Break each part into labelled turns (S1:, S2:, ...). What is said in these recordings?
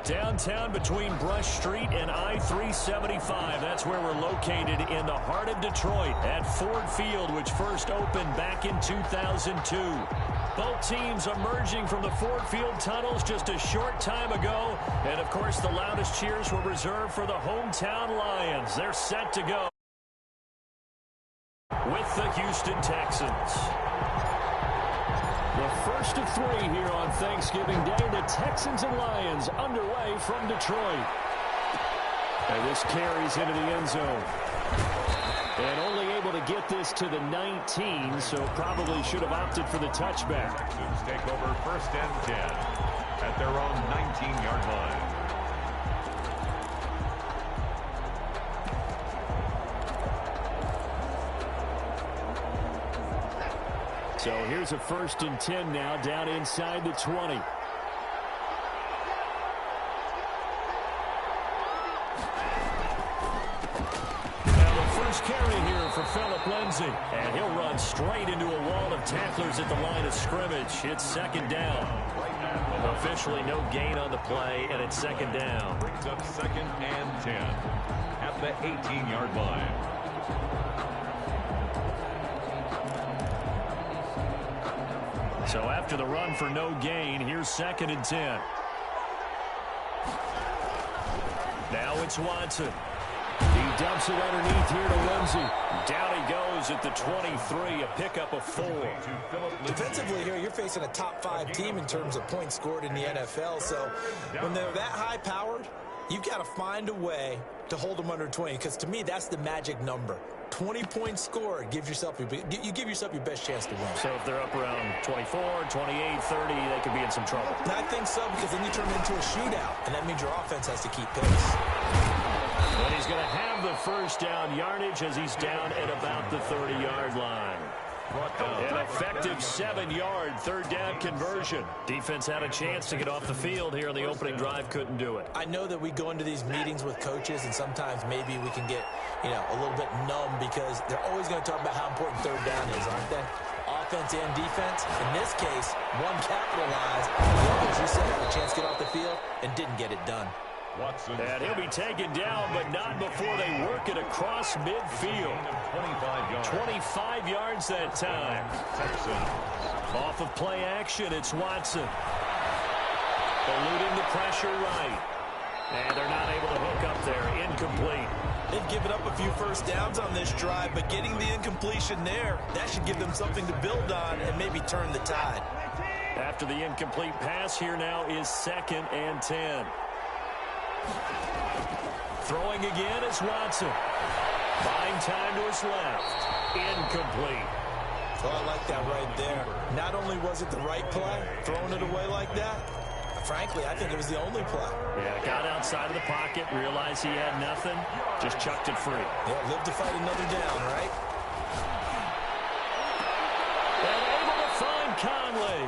S1: Downtown between Brush Street and I-375. That's where we're located in the heart of Detroit at Ford Field, which first opened back in 2002. Both teams emerging from the Ford Field tunnels just a short time ago. And, of course, the loudest cheers were reserved for the hometown Lions. They're set to go with the Houston Texans. The first of three here on Thanksgiving Day. The Texans and Lions underway from Detroit. And this carries into the end zone. And only able to get this to the 19, so probably should have opted for the touchback.
S2: Texans take over first and 10 at their own 19-yard line.
S1: So here's a first and 10 now down inside the 20. Now the first carry here for Phillip Lindsay. And he'll run straight into a wall of tacklers at the line of scrimmage. It's second down. Officially no gain on the play, and it's second down.
S2: Brings up second and 10 at the 18-yard line.
S1: So after the run for no gain, here's second and 10. Now it's Watson. He dumps it underneath here to Lindsay. Down he goes at the 23, a pickup of 4.
S3: Defensively here, you're facing a top-5 team in terms of points scored in the NFL. So when they're that high-powered, you've got to find a way to hold them under 20, because to me, that's the magic number. 20 points scored, you give yourself your best chance to win.
S1: So if they're up around 24, 28, 30, they could be in some trouble.
S3: And I think so, because then you turn it into a shootout, and that means your offense has to keep pace.
S1: And he's going to have the first down yardage as he's down at about the 30-yard line. An effective 7-yard third down conversion. Defense had a chance to get off the field here in the opening drive, couldn't do it.
S3: I know that we go into these meetings with coaches, and sometimes maybe we can get, a little bit numb, because they're always going to talk about how important third down is, aren't they? Offense and defense. In this case, one capitalized. The other, as you said, had a chance to get off the field and didn't get it done.
S2: Watson.
S1: And he'll be taken down, but not before they work it across midfield. 25 yards that time.
S2: Texans.
S1: Off of play action, it's Watson. Eluding the pressure right. And they're not able to hook up there. Incomplete.
S3: They've given up a few first downs on this drive, but getting the incompletion there, that should give them something to build on and maybe turn the tide.
S1: After the incomplete pass, here now is second and 10. Throwing again is Watson. Buying time to his left. Incomplete.
S3: Oh, I like that right there. Not only was it the right play, throwing it away like that, frankly, I think it was the only play.
S1: Yeah, got outside of the pocket, realized he had nothing, just chucked it free.
S3: Yeah, live to fight another down, right?
S1: And able to find Conley.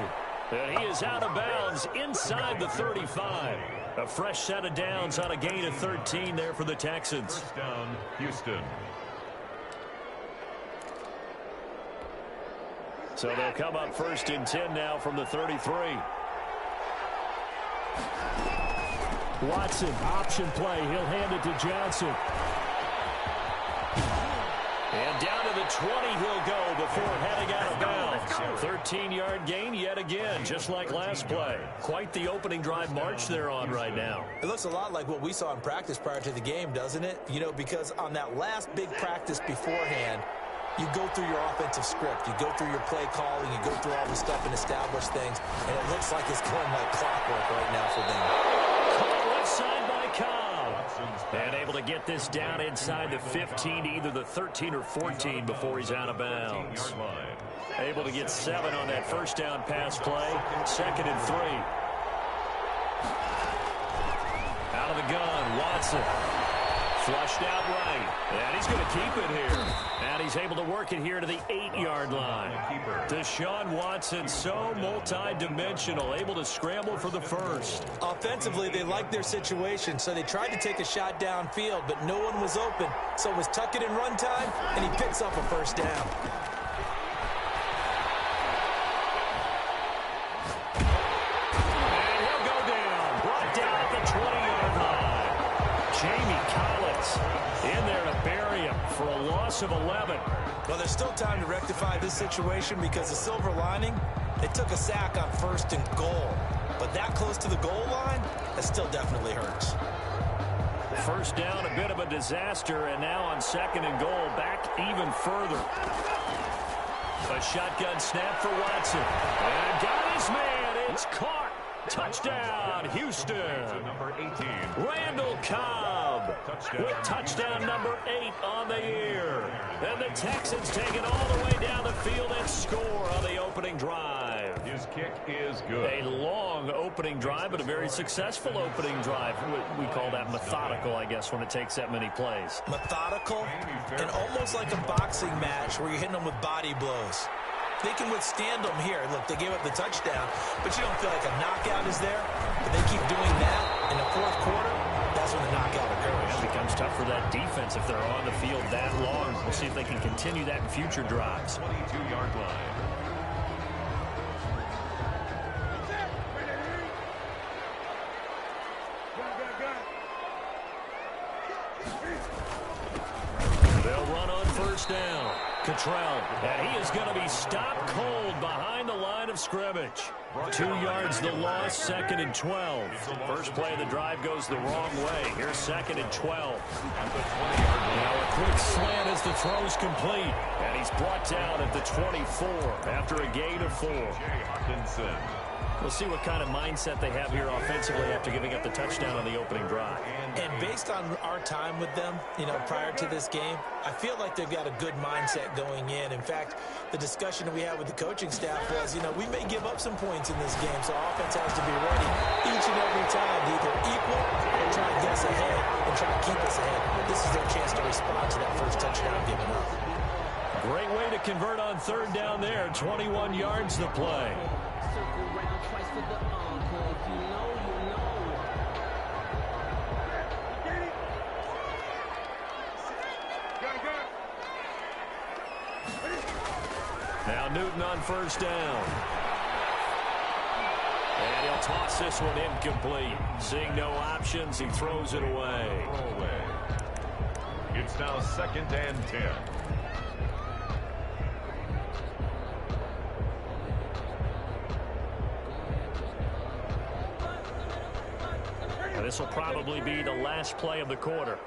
S1: And he is out of bounds inside the 35. A fresh set of downs on a gain of 13 there for the Texans.
S2: First down, Houston.
S1: So they'll come up first and 10 now from the 33. Watson, option play. He'll hand it to Johnson. And down to the 20 he'll go before heading out of bounds. 13-yard gain yet again, just like last play. Quite the opening drive march they're on right now.
S3: It looks a lot like what we saw in practice prior to the game, doesn't it? Because on that last big practice beforehand, you go through your offensive script. You go through your play calling. You go through all the stuff and establish things. And it looks like it's going like clockwork right now for them.
S1: Caught left side by Cobb. And able to get this down inside the 15, either the 13 or 14 before he's out of bounds. Able to get 7 on that first down pass play. Second and 3. Out of the gun, Watson. Flushed out right. And he's going to keep it here. And he's able to work it here to the 8-yard line. Deshaun Watson, so multi-dimensional, able to scramble for the first.
S3: Offensively, they liked their situation, so they tried to take a shot downfield, but no one was open. So it was tuck it in run time, and he picks up a first down.
S1: And he'll go down. Brought down at the 20. loss of 11.
S3: Well, there's still time to rectify this situation because the silver lining, they took a sack on 1st and goal. But that close to the goal line, that still definitely hurts.
S1: First down, a bit of a disaster, and now on 2nd and goal, back even further. A shotgun snap for Watson. And got his man. It's caught. Touchdown, Houston.
S2: Number 18.
S1: Randall Cobb with touchdown number 8 on the year. And the Texans take it all the way down the field and score on the opening drive.
S2: His kick is good.
S1: A long opening drive, but a very successful opening drive. We call that methodical, I guess, when it takes that many plays.
S3: Methodical and almost like a boxing match where you're hitting them with body blows. They can withstand them here. Look, they gave up the touchdown, but you don't feel like a knockout is there. But they keep doing that in the 4th quarter, that's when the knockout occurs.
S1: It becomes tough for that defense if they're on the field that long. We'll see if they can continue that in future drives.
S2: 22-yard line.
S1: They'll run on 1st down. Cottrell, and he is going to be stopped cold behind the line of scrimmage. 2 yards the loss, 2nd and 12. First play of the drive goes the wrong way. Here's 2nd and 12. Now a quick slant as the throw's complete. And he's brought down at the 24 after a gain of 4. We'll see what kind of mindset they have here offensively after giving up the touchdown on the opening drive.
S3: And based on our time with them, prior to this game, I feel like they've got a good mindset going in. In fact, the discussion that we had with the coaching staff was, we may give up some points in this game, so offense has to be ready each and every time to either equal or try and guess ahead and try to keep us ahead. This is their chance to respond to that first touchdown given up.
S1: Great way to convert on 3rd down there. 21 yards to play. Now Newton on 1st down. And he'll toss this one incomplete. Seeing no options, he throws it away.
S2: It's now 2nd and 10.
S1: This will probably be the last play of the quarter.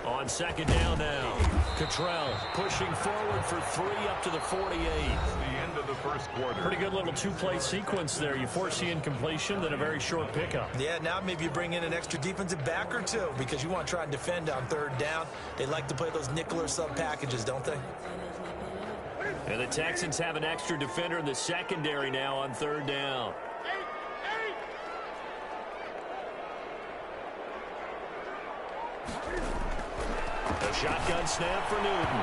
S1: On 2nd down now. Cottrell pushing forward for 3 up to the 48.
S2: The end of the first quarter.
S1: Pretty good little 2-play sequence there. You force the incompletion, then a very short pickup.
S3: Yeah, now maybe you bring in an extra defensive back or 2 because you want to try and defend on 3rd down. They like to play those nickel or sub packages, don't they?
S1: And the Texans have an extra defender in the secondary now on 3rd down. A shotgun snap for Newton.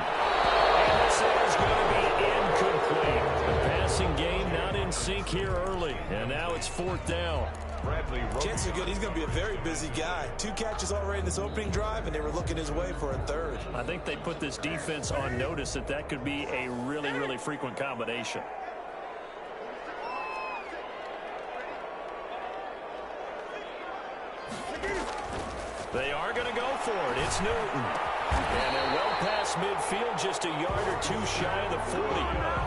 S1: And this is going to be incomplete. The passing game not in sync here early. And now it's 4th down.
S3: Chances are good. He's going to be a very busy guy. 2 catches already in this opening drive, and they were looking his way for a 3rd.
S1: I think they put this defense on notice that could be a really, really frequent combination. They are going to go for it. It's Newton. And they're well past midfield, just a yard or 2 shy of the 40.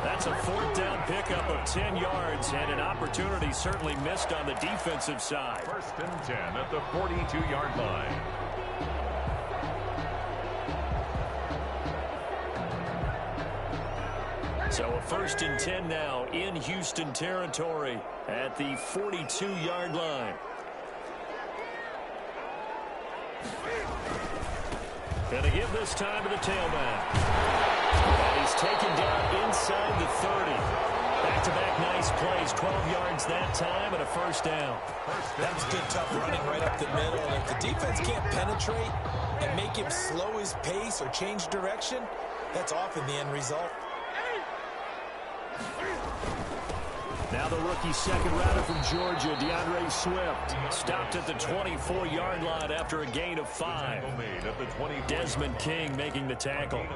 S1: That's a 4th down pickup of 10 yards, and an opportunity certainly missed on the defensive side.
S2: 1st and 10 at the 42-yard line.
S1: So a 1st and 10 now in Houston territory at the 42-yard line. Going to give this time to the tailback. And he's taken down inside the 30. Back-to-back nice plays, 12 yards that time, and a 1st down.
S3: That's good, tough running right up the middle. And if the defense can't penetrate and make him slow his pace or change direction, that's often the end result.
S1: Now the rookie 2nd rounder from Georgia, DeAndre Swift, stopped at the 24-yard line after a gain of 5. Desmond King making the tackle.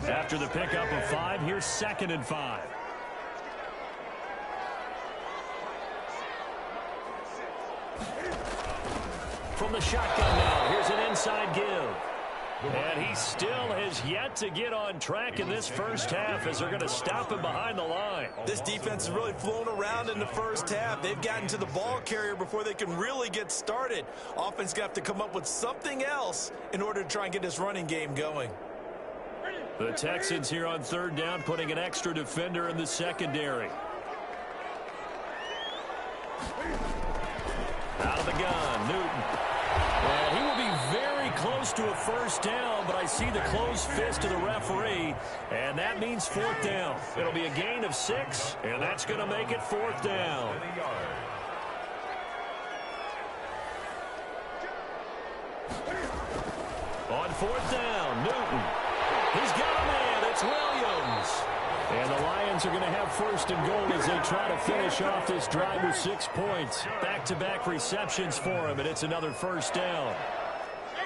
S1: After the pickup of 5, here's 2nd and 5. From the shotgun now. Here's an inside give. And he still has yet to get on track in this first half as they're going to stop him behind the line.
S3: This defense has really flown around in the first half. They've gotten to the ball carrier before they can really get started. Offense got to come up with something else in order to try and get this running game going.
S1: The Texans here on third down putting an extra defender in the secondary. Out of the gun, Newton. And he will be very close to a first down, but I see the closed fist of the referee, and that means fourth down. It'll be a gain of 6, and that's going to make it fourth down. On fourth down, Newton. He's got a man. It's Williams. And the Lions are going to have first and goal as they try to finish off this drive with 6 points. Back-to-back receptions for him, and it's another first down.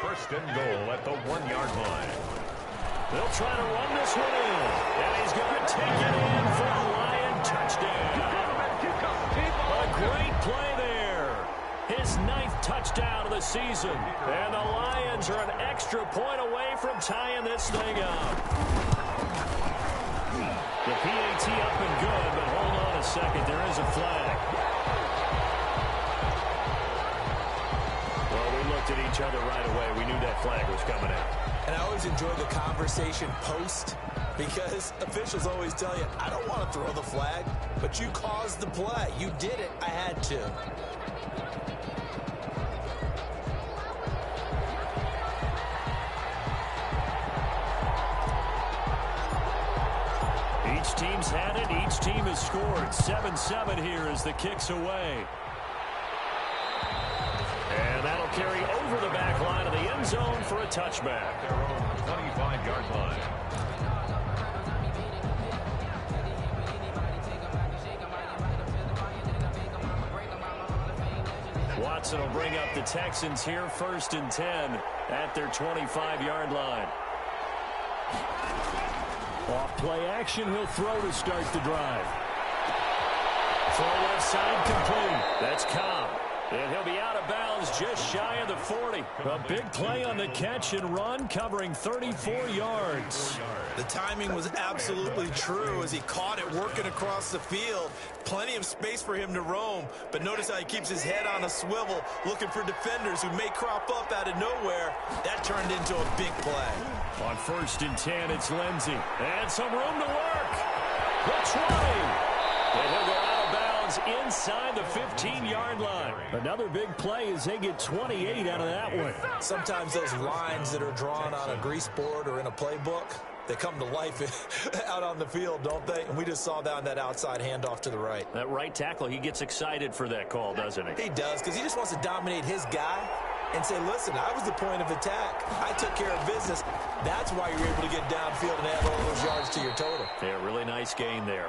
S2: First and goal at the 1-yard line.
S1: They'll try to run this one in. And he's going to take it in for a Lion touchdown. A great play there. His 9th touchdown of the season. And the Lions are an extra point away from tying this thing up. The PAT up and good, but hold on a second. There is a flag. Well, we looked at each other right away. We knew that flag was coming out.
S3: And I always enjoy the conversation post because officials always tell you, I don't want to throw the flag, but you caused the play. You did it. I had to.
S1: Each team's had it. Each team has scored. 7-7 here as the kick's away. And that'll carry over the back line of the end zone for a touchback.
S2: Their own 25-yard line.
S1: Watson will bring up the Texans here first and 10 at their 25-yard line. Off play action, he'll throw to start the drive. Throw left side complete. That's Cobb. And he'll be out of bounds just shy of the 40. A big play on the catch and run, covering 34 yards.
S3: The timing was absolutely true as he caught it working across the field. Plenty of space for him to roam, but notice how he keeps his head on a swivel, looking for defenders who may crop up out of nowhere. That turned into a big play.
S1: On first and 10, it's Lindsey. And some room to work. The 20. And he'll go out of bounds inside the 15-yard line. Another big play as they get 28 out of that one.
S3: Sometimes those lines that are drawn on a grease board or in a playbook, they come to life out on the field, don't they? And we just saw down that outside handoff to the right.
S1: That right tackle, he gets excited for that call, doesn't he?
S3: He does, because he just wants to dominate his guy and say, listen, I was the point of attack. I took care of business. That's why you're able to get downfield and add all those yards to your total.
S1: Yeah, really nice gain there.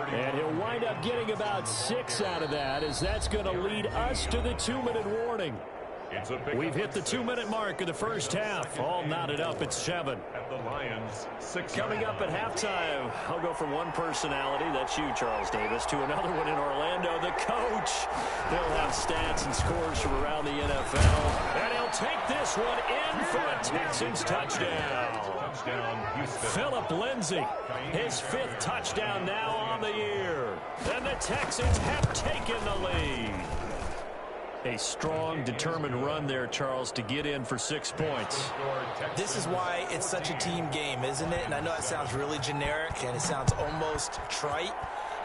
S1: And he'll wind up getting about 6 out of that, as that's going to lead us to the 2-minute warning. We've hit the 2-minute mark of the first half. All knotted up at 7.
S2: At the Lions, 6.
S1: Coming up at halftime, I'll go from one personality, that's you, Charles Davis, to another one in Orlando, the coach. They'll have stats and scores from around the NFL. And he'll take this one in for a Texans touchdown. Phillip Lindsay, his 5th touchdown now on the year. And the Texans have taken the lead. A strong, determined run there, Charles, to get in for 6 points.
S3: This is why it's such a team game, isn't it? And I know it sounds really generic and it sounds almost trite,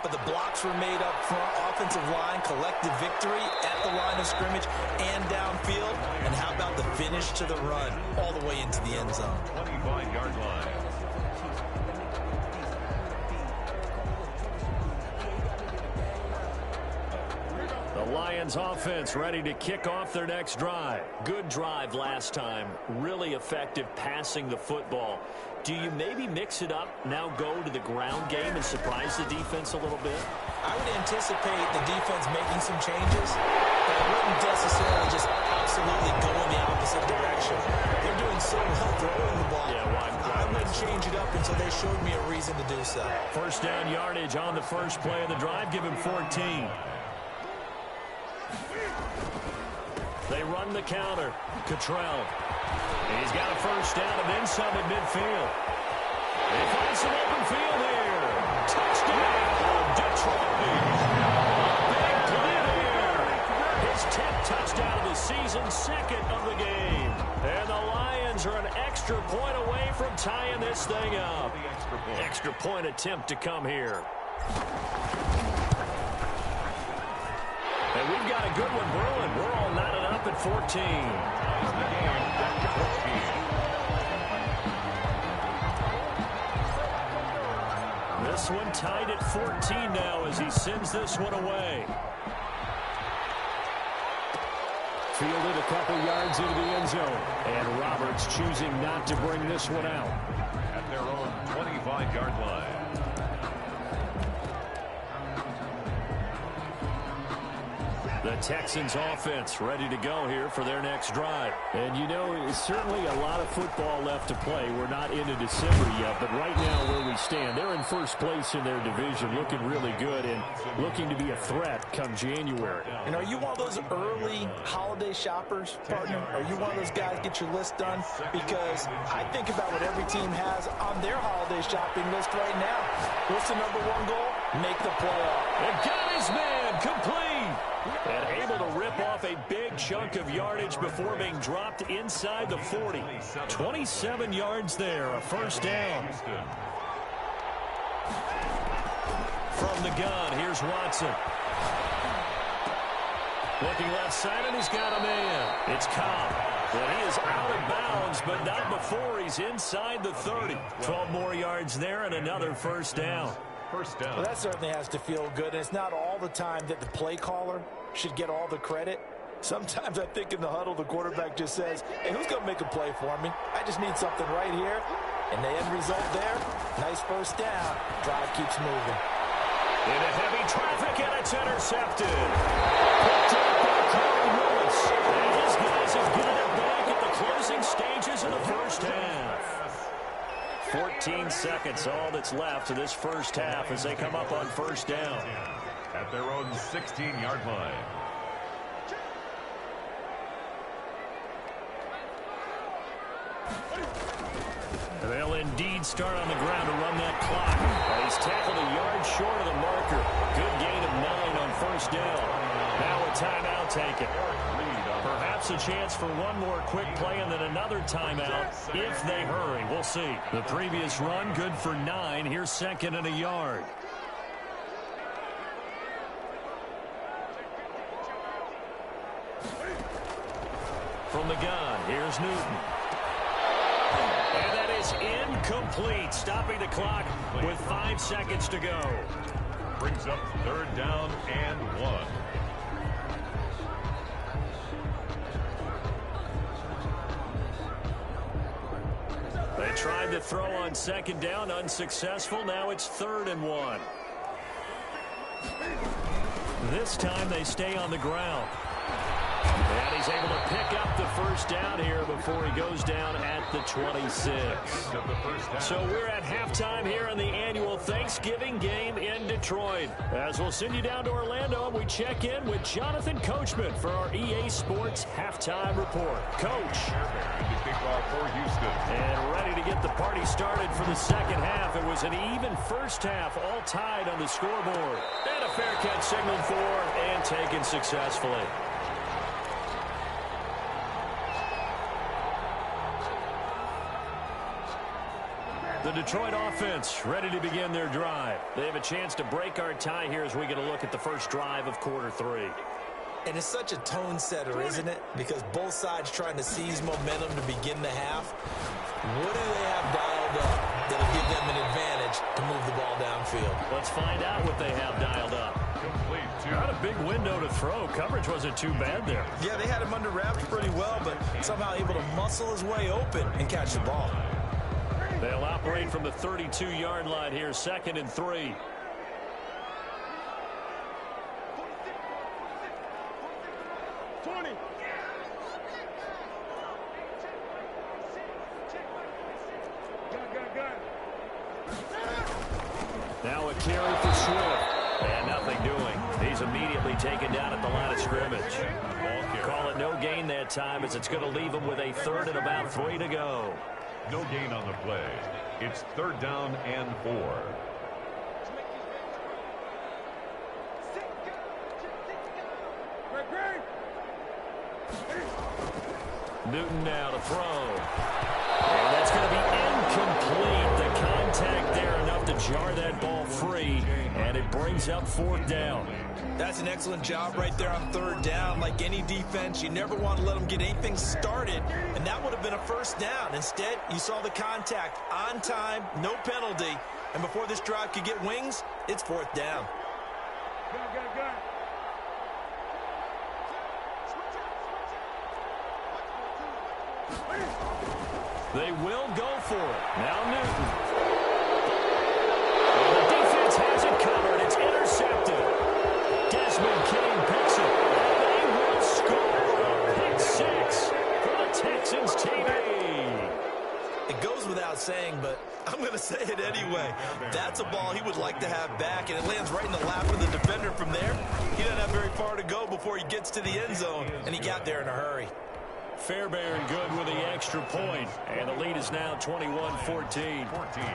S3: but the blocks were made up front, offensive line, collective victory at the line of scrimmage and downfield. And how about the finish to the run all the way into the end zone?
S2: 25-yard line.
S1: The Lions offense ready to kick off their next drive. Good drive last time. Really effective passing the football. Do you maybe mix it up, now go to the ground game and surprise the defense a little bit?
S3: I would anticipate the defense making some changes, but I wouldn't necessarily just absolutely go in the opposite direction. They're doing so well throwing the ball. I wouldn't change it up until they showed me a reason to do so.
S1: First down yardage on the first play of the drive. Give him 14. They run the counter. Cottrell. He's got a first down and then some at midfield. They find some open field here. Touchdown, Detroit. Big play there. His 10th touchdown of the season, second of the game. And the Lions are an extra point away from tying this thing up. Extra point attempt to come here. And we've got a good one brewing. We're all knotted up at 14. This one tied at 14 now as he sends this one away. Fielded a couple yards into the end zone. And Roberts choosing not to bring this one out.
S2: At their own 25-yard line.
S1: The Texans offense ready to go here for their next drive. And you know, it's certainly a lot of football left to play. We're not into December yet, but right now where we stand, they're in first place in their division, looking really good and looking to be a threat come January.
S3: And are you one of those early holiday shoppers, partner? Are you one of those guys get your list done? Because I think about what every team has on their holiday shopping list right now. What's the number one goal? Make the playoff.
S1: And got his man complete. And able to rip off a big chunk of yardage before being dropped inside the 40. 27 yards there, a first down. From the gun, here's Watson. Looking left side, and he's got a man. It's Cobb. Well, he is out of bounds, but not before he's inside the 30. 12 more yards there and another first down.
S2: First down.
S3: Well, that certainly has to feel good. And it's not all the time that the play caller should get all the credit. Sometimes I think in the huddle, the quarterback just says, hey, who's going to make a play for me? I just need something right here. And the end result there, nice first down. Drive keeps moving.
S1: Into heavy traffic, and it's intercepted. Picked up by Carl Lewis. And his guys have got it back at the closing stages of the first half. 14 seconds, all that's left of this first half as they come up on first down.
S2: At their own 16-yard line.
S1: They'll indeed start on the ground to run that clock. He's tackled a yard short of the marker. Good gain of 9 on first down. Now a timeout taken. Perhaps a chance for one more quick play and then another timeout if they hurry. We'll see. The previous run good for 9. Here's second and a yard. From the gun, here's Newton. And that is incomplete, stopping the clock with 5 seconds to go.
S2: Brings up third down and 1.
S1: They tried to throw on second down, unsuccessful. Now it's 3rd and 1. This time they stay on the ground. And he's able to pick up the first down here before he goes down at the 26. So we're at halftime here in the annual Thanksgiving game in Detroit. As we'll send you down to Orlando, we check in with Jonathan Coachman for our EA Sports Halftime Report. Coach. And ready to get the party started for the second half. It was an even first half, all tied on the scoreboard. And a fair catch signaled for and taken successfully. The Detroit offense ready to begin their drive. They have a chance to break our tie here as we get a look at the first drive of quarter 3.
S3: And it's such a tone setter, isn't it? Because both sides trying to seize momentum to begin the half. What do they have dialed up that'll give them an advantage to move the ball downfield?
S1: Let's find out what they have dialed up. Not a big window to throw. Coverage wasn't too bad there.
S3: Yeah, they had him under wraps pretty well, but somehow able to muscle his way open and catch the ball.
S1: They'll operate from the 32-yard line here, 2nd and 3. Now a carry for Swift. And nothing doing. He's immediately taken down at the line of scrimmage. Call it no gain that time, as it's going to leave him with a third and about 3 to go.
S2: No gain on the play. It's 3rd down and 4.
S1: Newton now to throw. And that's going to be incomplete. The contact there enough to jar that ball free, and it brings up 4th down.
S3: That's an excellent job right there on 3rd down. Like any defense, you never want to let them get anything started, and that would have been a 1st down. Instead, you saw the contact on time, no penalty, and before this drive could get wings, it's 4th down.
S4: Go.
S1: They will go for it. Now Newton. And the defense has it covered. It's intercepted. Desmond King picks it. And they will score. Pick 6 for the Texans TV.
S3: It goes without saying, but I'm going to say it anyway. That's a ball he would like to have back, and it lands right in the lap of the defender from there. He doesn't have very far to go before he gets to the end zone, and he got there in a hurry.
S1: Fairbairn good with the extra point, and the lead is now 21-14.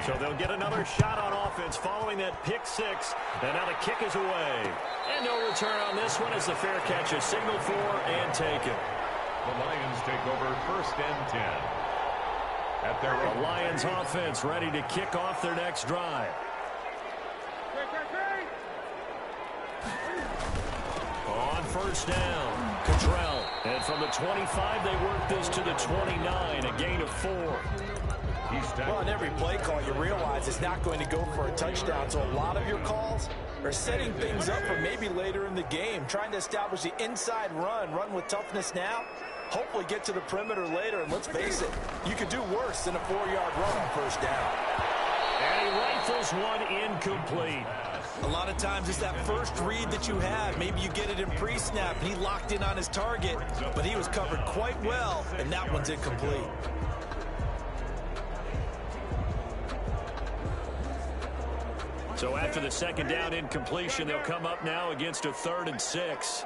S1: So they'll get another shot on offense following that pick 6, and now the kick is away. And no return on this one as the fair catch is signaled for and taken.
S2: The Lions take over 1st and 10. At their
S1: The Lions offense ready to kick off their next drive. On 1st down, Cottrell. And from the 25, they work this to the 29, a gain of 4.
S3: Well, on every play call, you realize it's not going to go for a touchdown, so a lot of your calls are setting things up for maybe later in the game, trying to establish the inside run with toughness now, hopefully get to the perimeter later, and let's face it, you could do worse than a 4-yard run on 1st down.
S1: And he rifles one incomplete.
S3: A lot of times it's that first read that you have. Maybe you get it in pre-snap, and he locked in on his target, but he was covered quite well, and that one's incomplete.
S1: So after the 2nd down incompletion, they'll come up now against a 3rd and 6.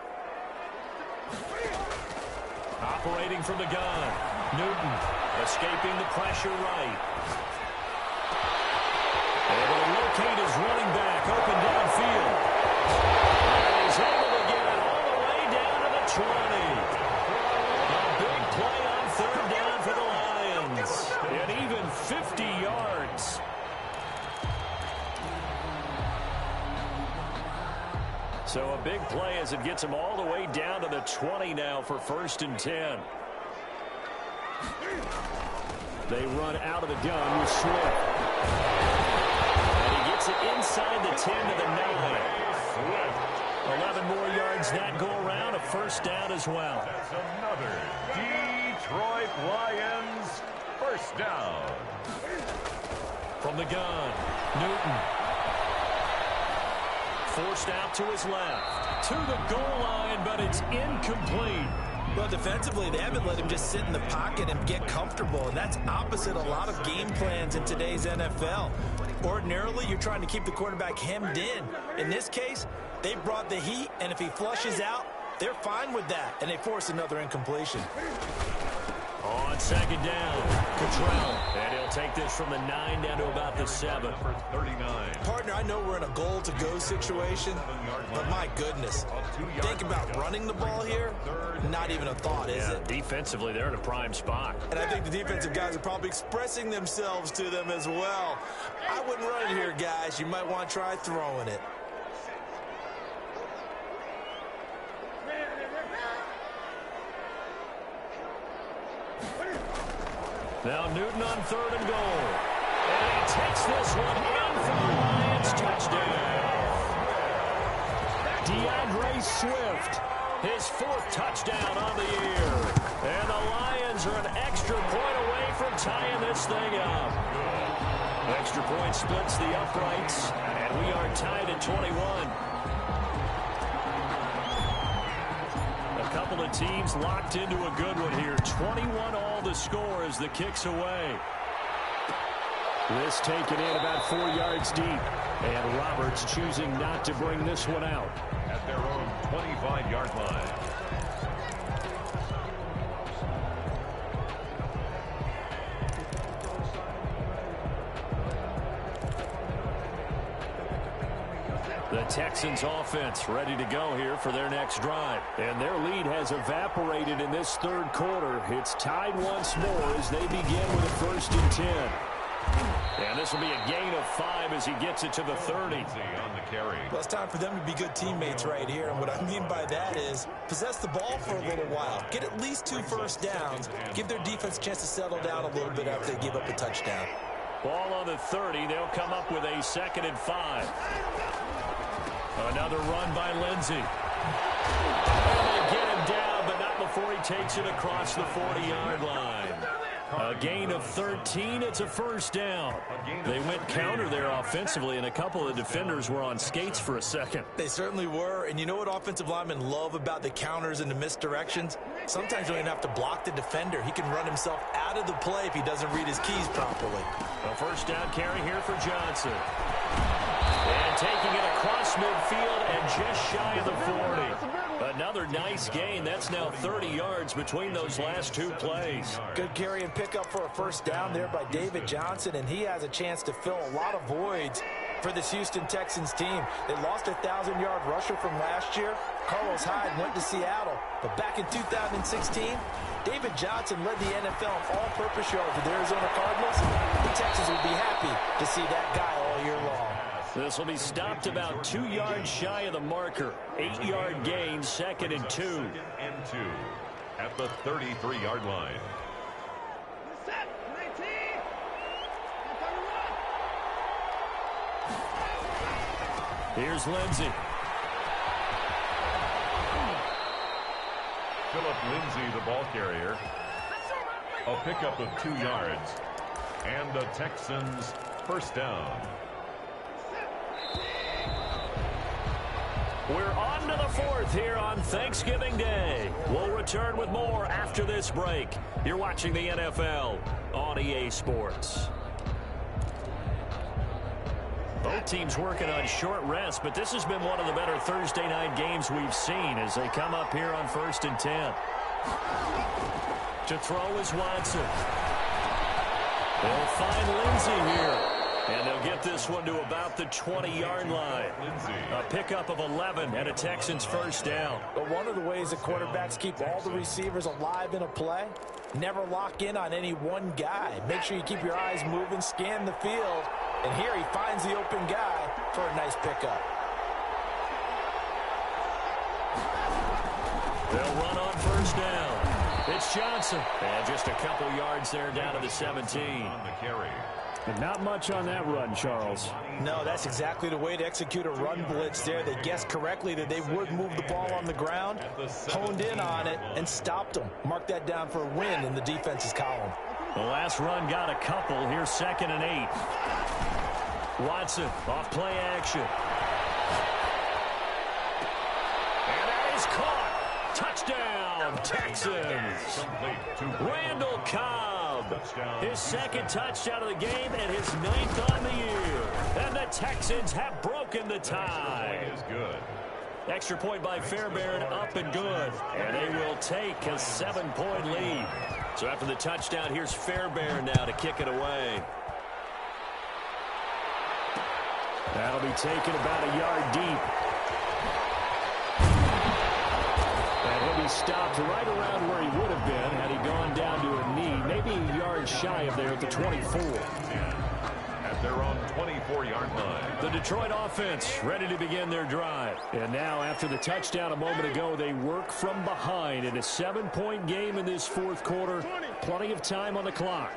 S1: Operating from the gun, Newton escaping the pressure right. Able to locate his running back open downfield. And he's able to get it all the way down to the 20. A big play on 3rd down for the Lions. And even 50 yards. So a big play as it gets him all the way down to the 20 now for 1st and 10. They run out of the gun with Swift. Gets it inside the 10 to the 9. 11 more yards that go around, a 1st down as well.
S2: That's another Detroit Lions 1st down.
S1: From the gun, Newton. Forced out to his left. To the goal line, but it's incomplete.
S3: Well, defensively, they haven't let him just sit in the pocket and get comfortable, and that's opposite a lot of game plans in today's NFL. Ordinarily, you're trying to keep the quarterback hemmed in. In this case, they brought the heat, and if he flushes out, they're fine with that, and they force another incompletion.
S1: On 2nd down, Cottrell. And he'll take this from the 9 down to about the 7.
S2: For 39.
S3: Partner, I know we're in a goal-to-go situation, but my goodness, think about running the ball here. Not even a thought, is it?
S1: Defensively, they're in a prime spot.
S3: And I think the defensive guys are probably expressing themselves to them as well. I wouldn't run it here, guys. You might want to try throwing it.
S1: Now Newton on 3rd and goal. And he takes this one in for the Lions touchdown. DeAndre Swift, his 4th touchdown on the year. And the Lions are an extra point away from tying this thing up. Extra point splits the uprights, and we are tied at 21. A couple of teams locked into a good one here. 21 all to score as the kick's away. This taken in about 4 yards deep. And Roberts choosing not to bring this one out.
S2: At their own 25-yard line.
S1: The Texans offense ready to go here for their next drive. And their lead has evaporated in this third quarter. It's tied once more as they begin with a 1st and 10. And this will be a gain of 5 as he gets it to the 30.
S2: On the carry.
S3: Well, it's time for them to be good teammates right here. And what I mean by that is possess the ball for a little while. Get at least 2 first downs. Give their defense a chance to settle down a little bit after they give up a touchdown.
S1: Ball on the 30. They'll come up with a 2nd and 5. Another run by Lindsey. And they get him down, but not before he takes it across the 40-yard line. A gain of 13. It's a 1st down. They went counter there offensively, and a couple of defenders were on skates for a second.
S3: They certainly were. And you know what offensive linemen love about the counters and the misdirections? Sometimes you don't even have to block the defender. He can run himself out of the play if he doesn't read his keys properly.
S1: A 1st down carry here for Johnson. And taking it across midfield and just shy of the 40. Another nice gain. That's now 30 yards between those last 2 plays.
S3: Good carry and pickup for a 1st down there by David Johnson, and he has a chance to fill a lot of voids for this Houston Texans team. They lost a 1,000-yard rusher from last year. Carlos Hyde went to Seattle, but back in 2016, David Johnson led the NFL in all-purpose yards with the Arizona Cardinals. The Texans would be happy to see that guy all year long.
S1: This will be stopped about 2 yards shy of the marker. 8-yard gain, 2nd and 2.
S2: 2nd and 2 at the 33-yard line.
S1: Here's Lindsey.
S2: Philip Lindsey, the ball carrier. A pickup of 2 yards. And the Texans 1st down.
S1: We're on to the 4th here on Thanksgiving Day. We'll return with more after this break. You're watching the NFL on EA Sports. Both teams working on short rest, but this has been one of the better Thursday night games we've seen as they come up here on 1st and 10. To throw is Watson. They'll find Lindsey here. And they'll get this one to about the 20-yard line. A pickup of 11 and a Texans 1st down.
S3: But one of the ways that quarterbacks keep all the receivers alive in a play, never lock in on any one guy. Make sure you keep your eyes moving, scan the field. And here he finds the open guy for a nice pickup.
S1: They'll run on 1st down. It's Johnson. And just a couple yards there down to the 17.
S2: On the carry.
S5: And not much on that run, Charles.
S3: No, that's exactly the way to execute a run blitz there. They guessed correctly that they would move the ball on the ground, honed in on it, and stopped them. Mark that down for a win in the defense's column.
S1: The last run got a couple. Here's 2nd and 8. Watson off play action. And that is caught. Touchdown, Texans. Randall Cobb. His 2nd touchdown of the game and his 9th on the year. And the Texans have broken the tie.
S2: Is good.
S1: Extra point by Fairbairn, up and good. And they will take a 7-point lead. So after the touchdown, here's Fairbairn now to kick it away.
S5: That'll be taken about a yard deep. And he'll be stopped right around where he would have been had he gone down to a knee, maybe a yard shy of there at the 24.
S2: At their own 24-yard line.
S1: The Detroit offense ready to begin their drive.
S5: And now, after the touchdown a moment ago, they work from behind in a 7-point game in this 4th quarter. Plenty of time on the clock.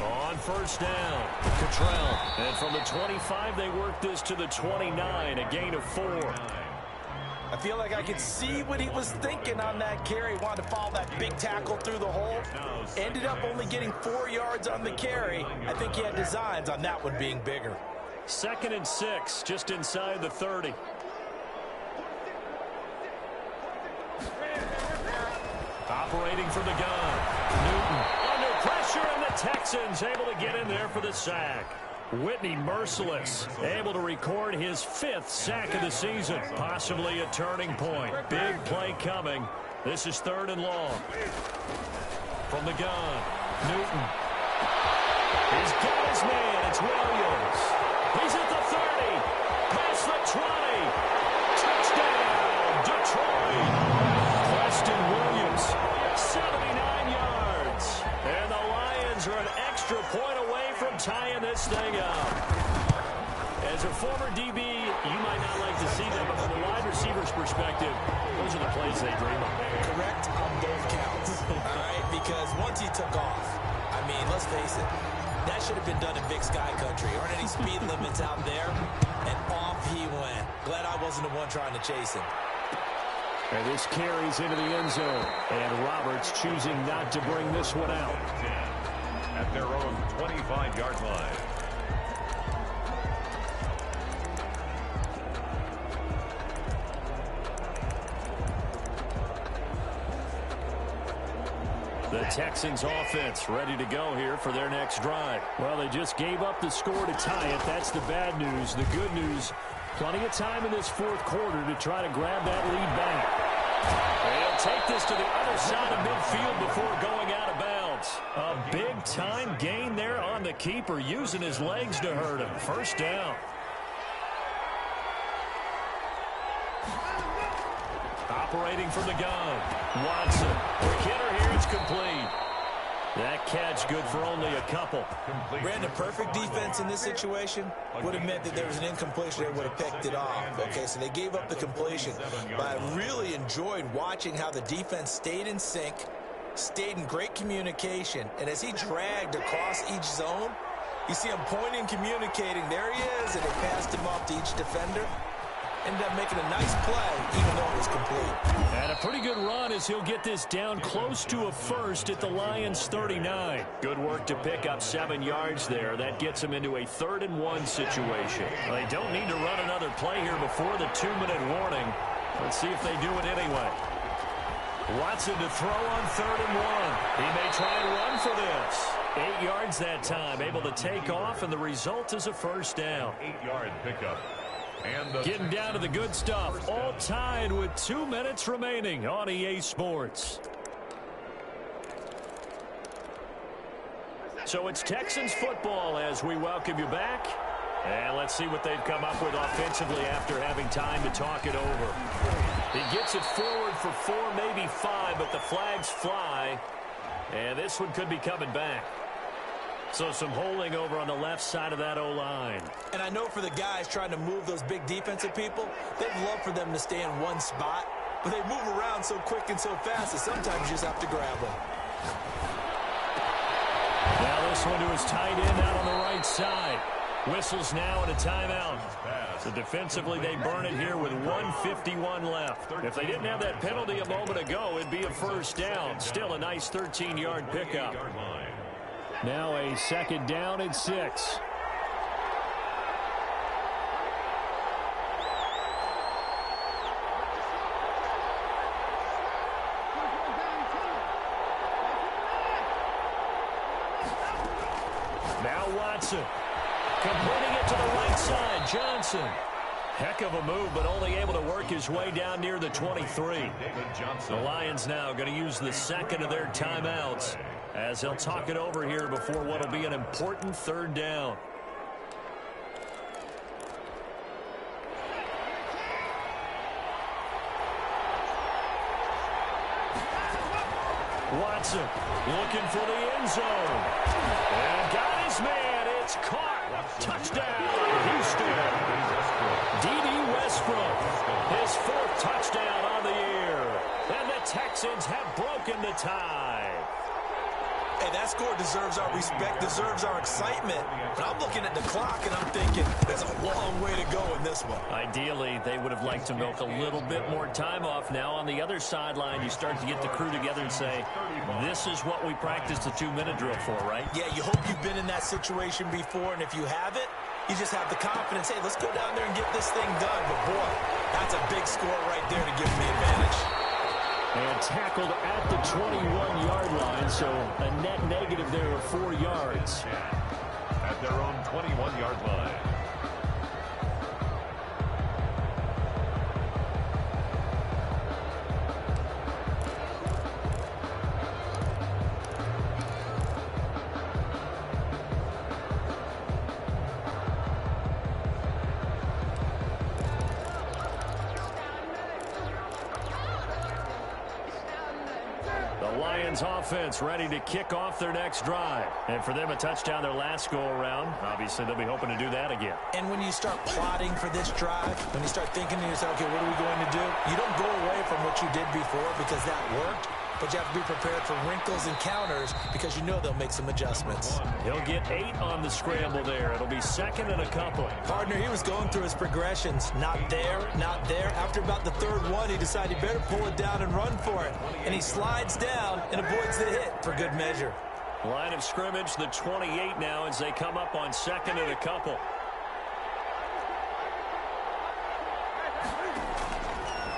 S1: On 1st down, Cottrell. And from the 25, they work this to the 29, a gain of 4.
S3: I feel like I could see what he was thinking on that carry. Wanted to follow that big tackle through the hole. Ended up only getting 4 yards on the carry. I think he had designs on that one being bigger.
S1: 2nd and 6, just inside the 30. Operating from the gun. Newton under pressure, and the Texans able to get in there for the sack. Whitney merciless, able to record his 5th sack of the season. Possibly a turning point. Big play coming. This is 3rd and long. From the gun, Newton. He's got his man. It's Williams. He's at the 30. Past the 20. Touchdown, Detroit. Preston Williams, 79 yards. And the Lions are an extra point away from tying this thing up. As a former DB, you might not like to see them, but from a wide receiver's perspective, those are the plays they dream of.
S3: Correct on both counts, all right? Because once he took off, I mean, let's face it, that should have been done in Big Sky Country. Aren't any speed limits out there? And off he went. Glad I wasn't the one trying to chase him.
S5: And this carries into the end zone. And Roberts choosing not to bring this one out.
S2: At their own 25-yard line.
S1: The Texans offense ready to go here for their next drive.
S5: Well, they just gave up the score to tie it. That's the bad news. The good news, plenty of time in this 4th quarter to try to grab that lead back.
S1: They'll take this to the other side of midfield before going out of bounds. A big-time gain there on the keeper, using his legs to hurt him. 1st down. Operating from the gun. Watson. The hitter here is complete. That catch good for only a couple.
S3: Brandon, perfect defense in this situation would have meant that there was an incompletion. They would have picked it off. Okay, so they gave up the completion. But I really enjoyed watching how the defense stayed in sync, stayed in great communication. And as he dragged across each zone, you see him pointing, communicating. There he is, and they passed him off to each defender. Ended up making a nice play, even though it was complete.
S1: And a pretty good run as he'll get this down close to a first at the Lions' 39. Good work to pick up 7 yards there. That gets him into a 3rd and 1 situation. Well, they don't need to run another play here before the 2-minute warning. Let's see if they do it anyway. Watson to throw on 3rd and 1. He may try and run for this. 8 yards that time, able to take off, and the result is a 1st down.
S2: 8-yard pickup.
S1: Getting down to the good stuff. All tied with 2 minutes remaining on EA Sports. So it's Texans football as we welcome you back. And let's see what they've come up with offensively after having time to talk it over. He gets it forward for 4, maybe 5, but the flags fly. And this one could be coming back. So some holding over on the left side of that O-line.
S3: And I know for the guys trying to move those big defensive people, they'd love for them to stay in one spot, but they move around so quick and so fast that sometimes you just have to grab them.
S1: Now this one to his tight end out on the right side. Whistles now and a timeout. So defensively they burn it here with 1:51 left. If they didn't have that penalty a moment ago, it'd be a 1st down. Still a nice 13-yard pickup.
S5: Now a 2nd down and 6.
S1: Now Watson. Completing it to the right side. Johnson. Heck of a move, but only able to work his way down near the 23. The Lions now going to use the 2nd of their timeouts as they'll talk it over here before what will be an important 3rd down. Watson looking for the end zone. And got his man. It's caught. Touchdown, Houston. D.D. Westbrook, his 4th touchdown on the year. And the Texans have broken the tie.
S3: Hey, that score deserves our respect, deserves our excitement. But I'm looking at the clock, and I'm thinking there's a long way to go in this one.
S1: Ideally, they would have liked to milk a little bit more time off. Now on the other sideline, you start to get the crew together and say, this is what we practiced the 2-minute drill for, right?
S3: Yeah, you hope you've been in that situation before, and if you haven't, you just have the confidence, hey, let's go down there and get this thing done. But, boy, that's a big score right there to give them the advantage.
S5: And tackled at the 21-yard line, so a net negative there of 4 yards.
S2: At at their own 21-yard line.
S5: Offense ready to kick off their next drive. And for them, a touchdown their last go-around. Obviously, they'll be hoping to do that again.
S3: And when you start plotting for this drive, when you start thinking to yourself, okay, what are we going to do? You don't go away from what you did before because that worked, but you have to be prepared for wrinkles and counters because you know they'll make some adjustments.
S5: He'll get 8 on the scramble there. It'll be second and a couple.
S3: Partner, he was going through his progressions. Not there, not there. After about the third one, he decided he better pull it down and run for it. And he slides down and avoids the hit for good measure.
S5: Line of scrimmage, the 28 now as they come up on second and a couple.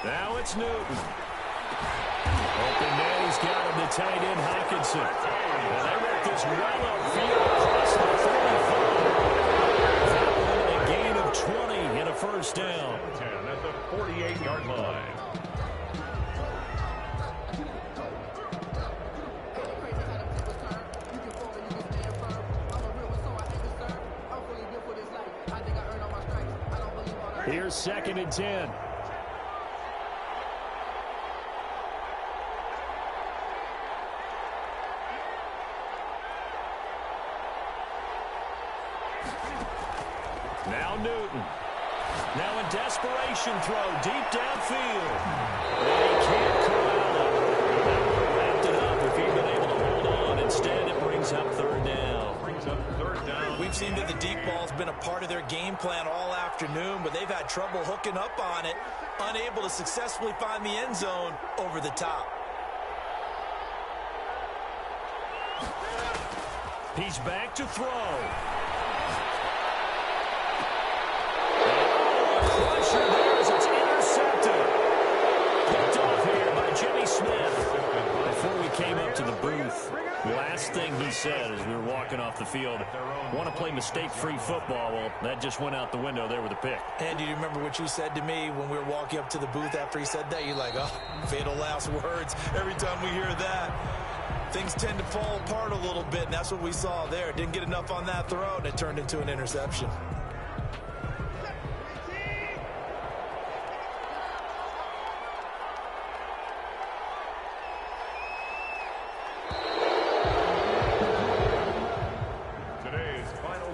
S5: Now it's Newton. Open man, he's got him to tight end Hockenson. And they work this well upfield across the 35. That one a gain of 20 and a first down.
S2: 10 at the 48-yard line.
S5: Here's second and 10. Now Newton. Now a desperation throw deep downfield. And he can't corral it. That would have wrapped it up if he'd been able to hold on. Instead, it brings up third down.
S3: We've seen that the deep ball's been a part of their game plan all afternoon, but they've had trouble hooking up on it, unable to successfully find the end zone over the top.
S5: He's back to throw. Crusher there as it's intercepted. Picked off here by Jimmy Smith. Before we came up to the booth, last thing he said as we were walking off the field, want to play mistake-free football. Well, that just went out the window there with a pick.
S3: And do you remember what you said to me when we were walking up to the booth after he said that? You're like, oh, fatal last words. Every time we hear that, things tend to fall apart a little bit, and that's what we saw there. Didn't get enough on that throw, and it turned into an interception.